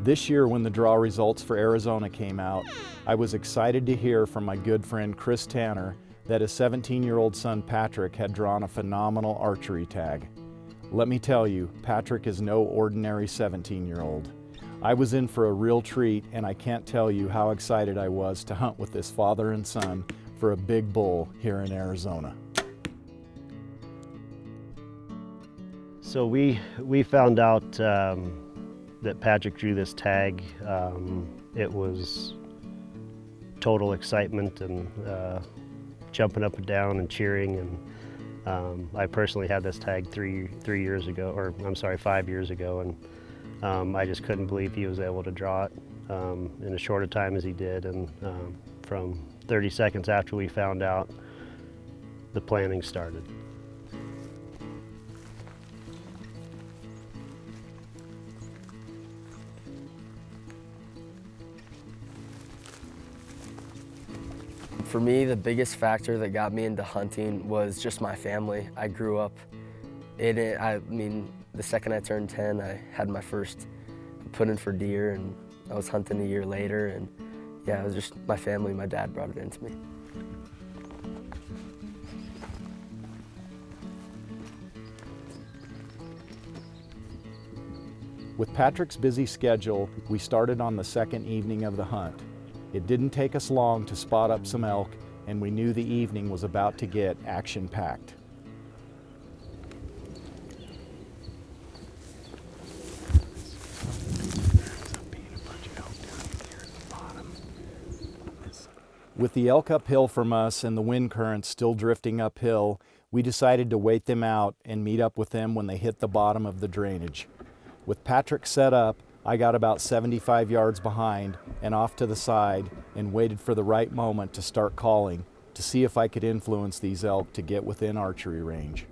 This year when the draw results for Arizona came out, I was excited to hear from my good friend Chris Tanner that his 17-year-old son Patrick had drawn a phenomenal archery tag. Let me tell you, Patrick is no ordinary 17-year-old. I was in for a real treat, and I can't tell you how excited I was to hunt with this father and son for a big bull here in Arizona. So we found out that Patrick drew this tag. It was total excitement and jumping up and down and cheering. And I personally had this tag 5 years ago, and I just couldn't believe he was able to draw it in as short a time as he did. And from 30 seconds after we found out, the planning started. For me, the biggest factor that got me into hunting was just my family. I grew up in it. I mean, the second I turned 10, I had my first put in for deer, and I was hunting a year later, and yeah, it was just my family. My dad brought it into me. With Patrick's busy schedule, we started on the second evening of the hunt. It didn't take us long to spot up some elk, and we knew the evening was about to get action-packed. With the elk uphill from us and the wind current still drifting uphill, we decided to wait them out and meet up with them when they hit the bottom of the drainage. With Patrick set up, I got about 75 yards behind and off to the side and waited for the right moment to start calling to see if I could influence these elk to get within archery range.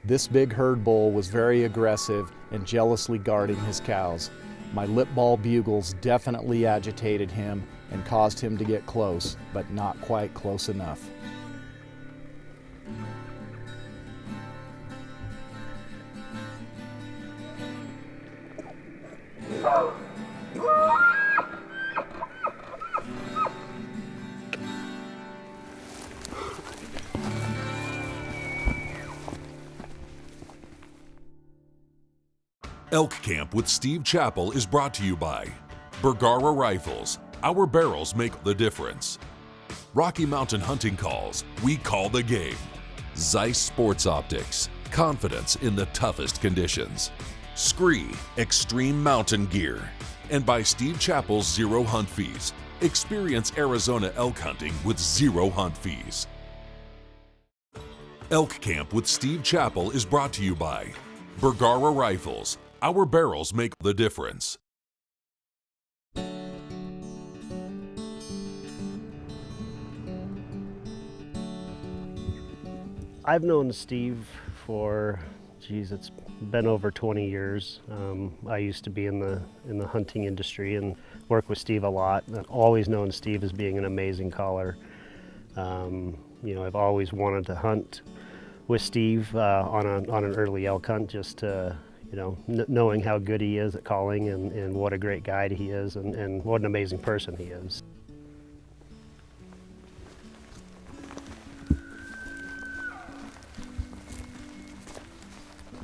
This big herd bull was very aggressive and jealously guarding his cows. My lip ball bugles definitely agitated him and caused him to get close, but not quite close enough. Elk Camp with Steve Chappell is brought to you by Bergara Rifles. Our barrels make the difference. Rocky Mountain Hunting Calls. We call the game. Zeiss Sports Optics. Confidence in the toughest conditions. Scree Extreme Mountain Gear. And by Steve Chappell's Zero Hunt Fees. Experience Arizona elk hunting with zero hunt fees. Elk Camp with Steve Chappell is brought to you by Bergara Rifles. Our barrels make the difference. I've known Steve for geez, it's been over 20 years. I used to be in the hunting industry and work with Steve a lot. I've always known Steve as being an amazing caller. You know, I've always wanted to hunt with Steve on an early elk hunt, just you know, knowing how good he is at calling and what a great guide he is and what an amazing person he is.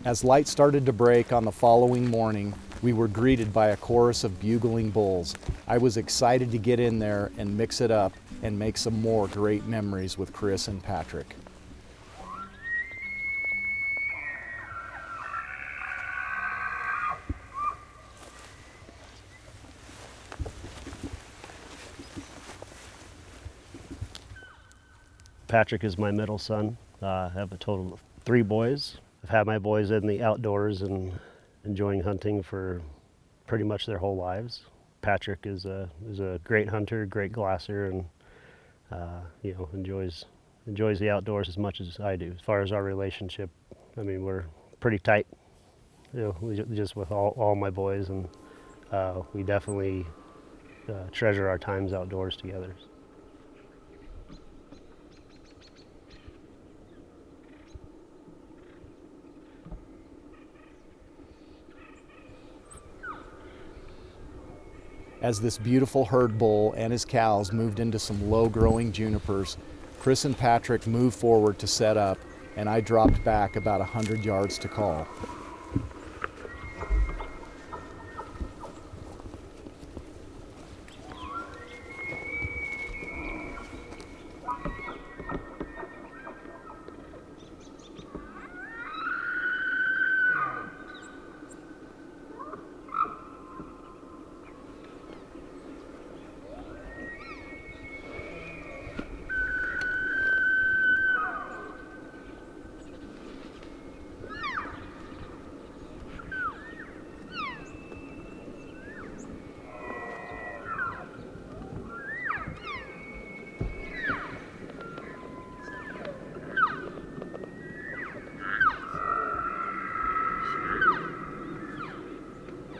As light started to break on the following morning, we were greeted by a chorus of bugling bulls. I was excited to get in there and mix it up and make some more great memories with Chris and Patrick. Patrick is my middle son. I have a total of 3 boys. I've had my boys in the outdoors and enjoying hunting for pretty much their whole lives. Patrick is a great hunter, great glasser, and you know, enjoys the outdoors as much as I do. As far as our relationship, I mean, we're pretty tight, you know, just with all my boys, and we definitely treasure our times outdoors together. As this beautiful herd bull and his cows moved into some low-growing junipers, Chris and Patrick moved forward to set up, and I dropped back about 100 yards to call.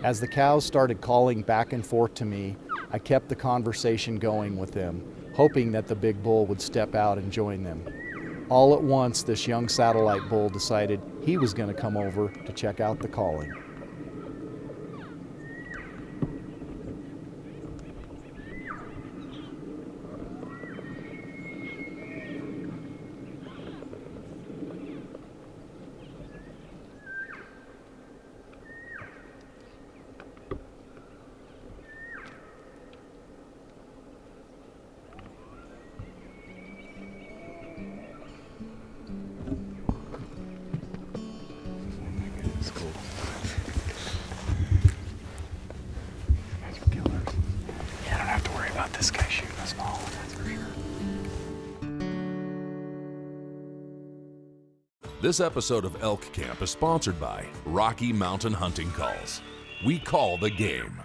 As the cows started calling back and forth to me, I kept the conversation going with them, hoping that the big bull would step out and join them. All at once, this young satellite bull decided he was going to come over to check out the calling. This episode of Elk Camp is sponsored by Rocky Mountain Hunting Calls. We call the game.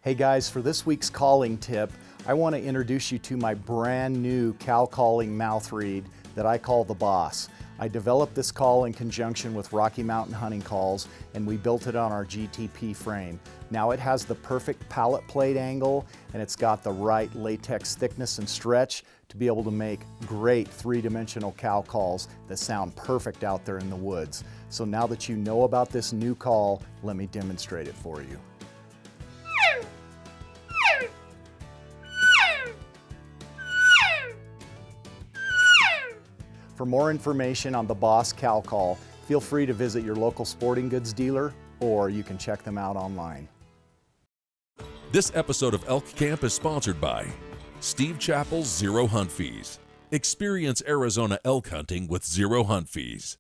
Hey guys, for this week's calling tip, I want to introduce you to my brand new cow calling mouth reed that I call the Boss. I developed this call in conjunction with Rocky Mountain Hunting Calls, and we built it on our GTP frame. Now it has the perfect pallet plate angle, and it's got the right latex thickness and stretch to be able to make great 3-dimensional cow calls that sound perfect out there in the woods. So now that you know about this new call, let me demonstrate it for you. For more information on the Boss cow call, feel free to visit your local sporting goods dealer, or you can check them out online. This episode of Elk Camp is sponsored by Steve Chappell's Zero Hunt Fees. Experience Arizona elk hunting with zero hunt fees.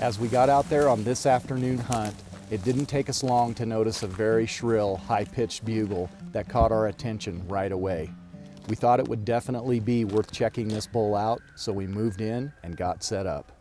As we got out there on this afternoon hunt, it didn't take us long to notice a very shrill, high-pitched bugle that caught our attention right away. We thought it would definitely be worth checking this bull out, so we moved in and got set up.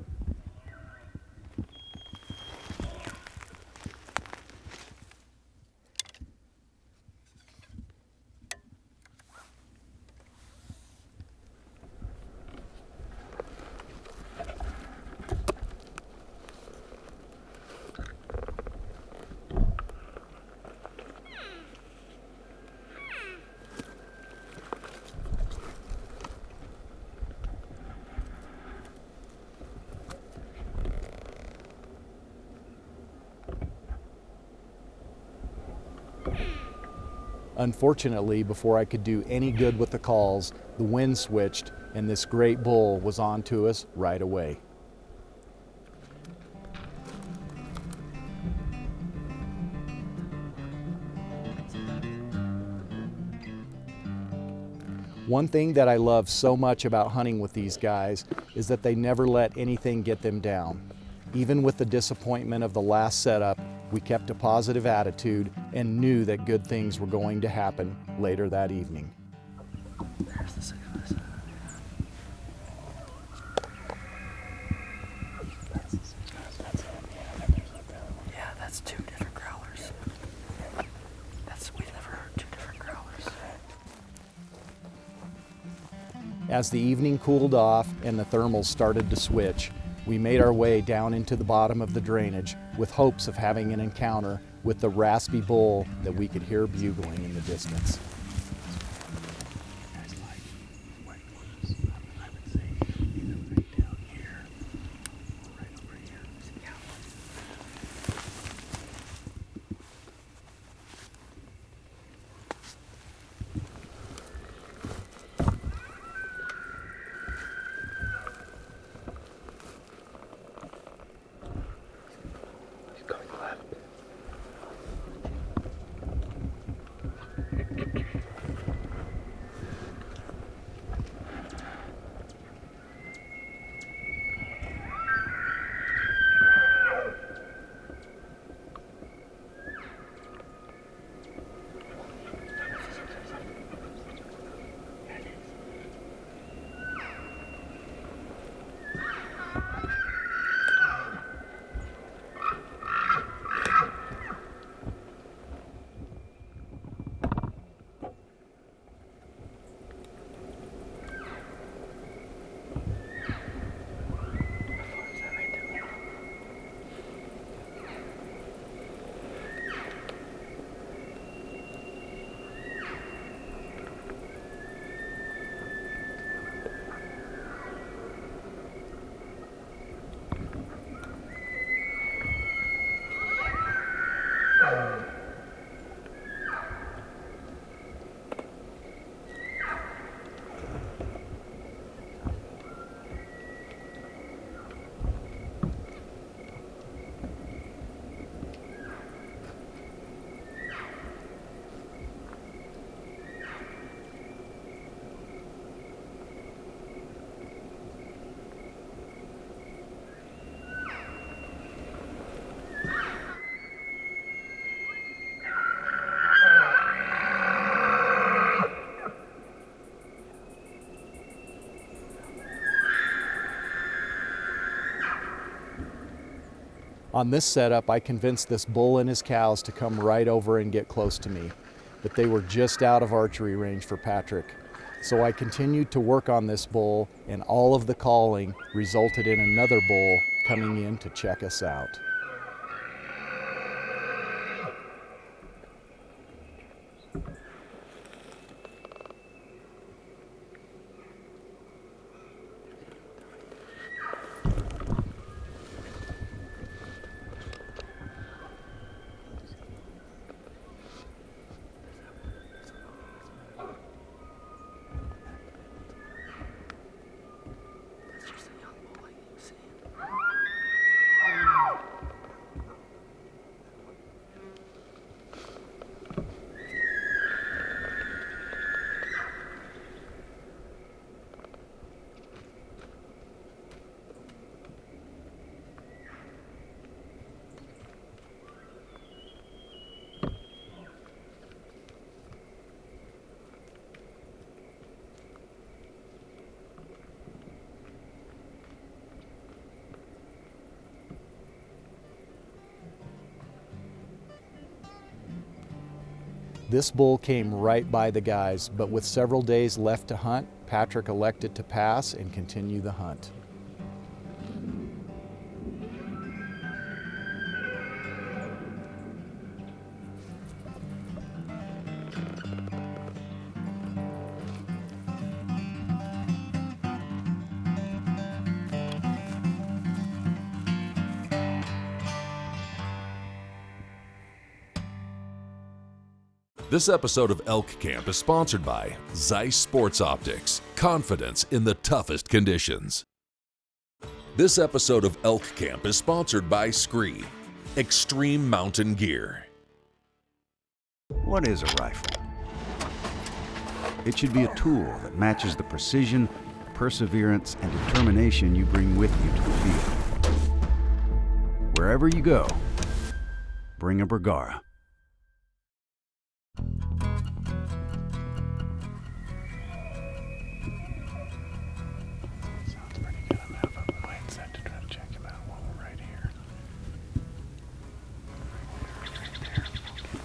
Unfortunately, before I could do any good with the calls, the wind switched and this great bull was on to us right away. One thing that I love so much about hunting with these guys is that they never let anything get them down. Even with the disappointment of the last setup, we kept a positive attitude and knew that good things were going to happen later that evening. There's the cichlids. Yeah, that's two different growlers. We've never heard two different growlers. As the evening cooled off and the thermals started to switch, we made our way down into the bottom of the drainage with hopes of having an encounter with the raspy bull that we could hear bugling in the distance. On this setup, I convinced this bull and his cows to come right over and get close to me, but they were just out of archery range for Patrick. So I continued to work on this bull, and all of the calling resulted in another bull coming in to check us out. This bull came right by the guys, but with several days left to hunt, Patrick elected to pass and continue the hunt. This episode of Elk Camp is sponsored by Zeiss Sports Optics, confidence in the toughest conditions. This episode of Elk Camp is sponsored by Scree, extreme mountain gear. What is a rifle? It should be a tool that matches the precision, perseverance, and determination you bring with you to the field. Wherever you go, bring a Bergara. Sounds pretty good. I'm gonna have a mindset to try to check him out while we're right here.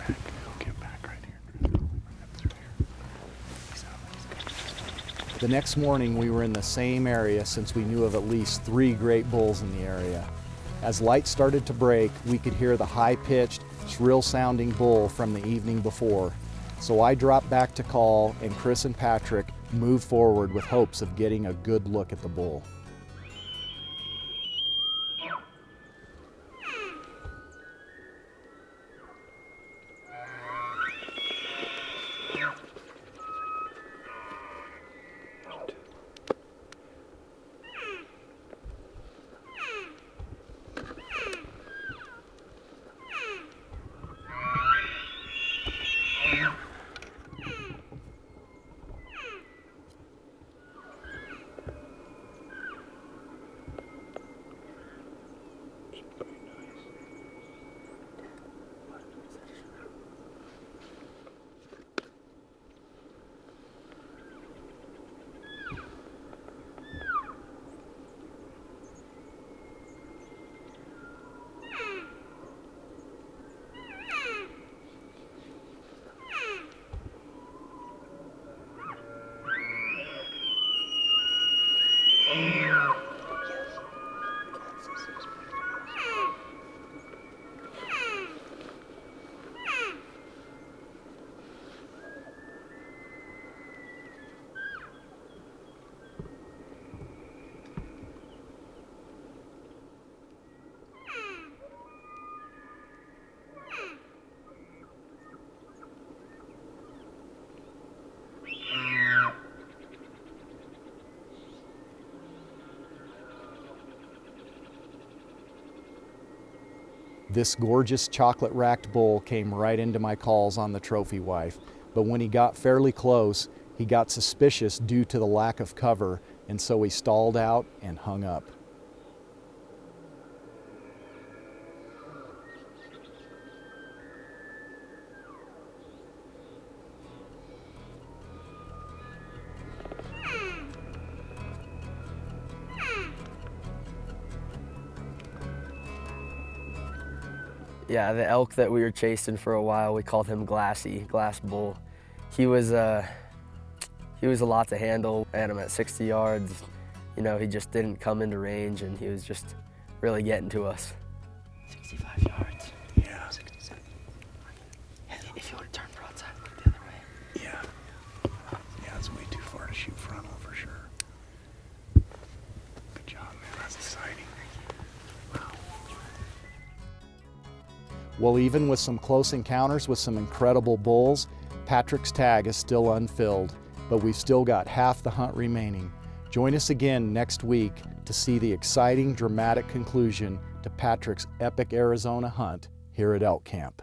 He'll get back right here. The next morning we were in the same area since we knew of at least 3 great bulls in the area. As light started to break, we could hear the high-pitched, shrill-sounding bull from the evening before. So I dropped back to call, and Chris and Patrick moved forward with hopes of getting a good look at the bull. This gorgeous chocolate-racked bull came right into my calls on the trophy wife, but when he got fairly close, he got suspicious due to the lack of cover, and so he stalled out and hung up. Yeah, the elk that we were chasing for a while, we called him Glass Bull. He was a lot to handle. I had him at 60 yards. You know, he just didn't come into range, and he was just really getting to us. 65 yards. Yeah. 67. If you would turn broadside, look the other way. Yeah. Yeah, it's way too far to shoot frontal for sure. Good job, man. That's exciting. Wow. Well, even with some close encounters with some incredible bulls, Patrick's tag is still unfilled, but we've still got half the hunt remaining. Join us again next week to see the exciting, dramatic conclusion to Patrick's epic Arizona hunt here at Elk Camp.